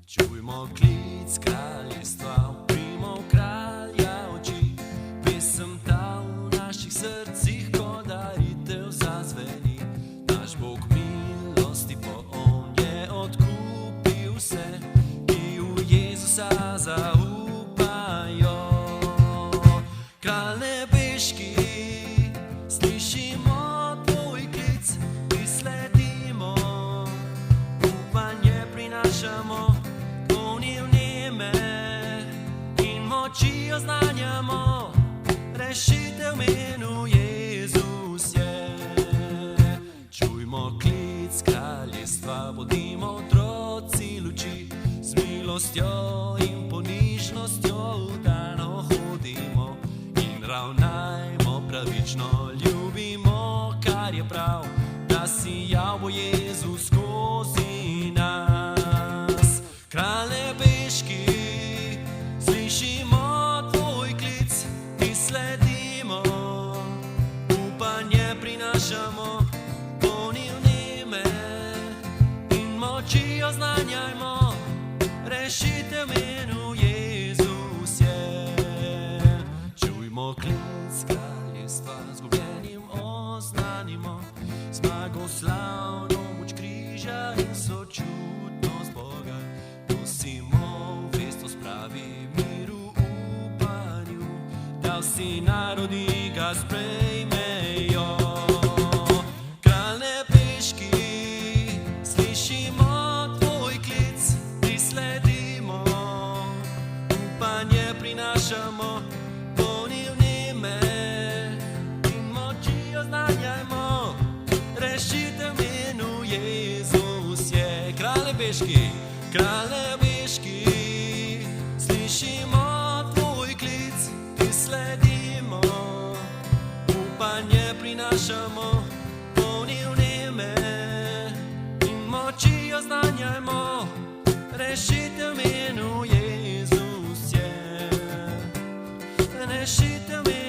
Čujmo klic kraljestva, uprimo kralja oči. Pesem ta v naših srcih kot daritev zazveni. Naš Bog milosti poln je odkupil vse, ki v Jezusa zaupajo. Kralj nebeški, slišimo tvoj klic, ti sledimo, upanje prinašamo. Moči oznanjamo, rešitev v imenu Jezus je. Čujmo klic kraljestva, bodimo otroci luči, z milostjo in ponižnostjo vdano hodimo in ravnajmo pravično, ljubimo, kar je prav, da sijal bo Jezus skozi nas. Kralj nebeški, slišimo tvoj klic, ti sledimo, upanje prinašamo, polni vneme in moči oznanjajmo, rešitev v imenu Jezus je. Čujmo klic kraljestva, zgubljenim oznanimo, zmagoslavno moč križa in sočutnost Boga. Nosimo vesto spravi miru upanju, da vsi narodi ga sprejmejo. Kralj nebeški, slišimo tvoj klic, ti sledimo, upanje prinašamo, polni vneme in moči oznanjajmo, rešitev v imenu Jezus je. Kralj nebeški, kralj nebeški, slišimo tvoj klic, ti sledimo, upanje prinašamo, polni vneme in moči oznanjajmo, rešitev v imenu Jezus je. Rešitev v imenu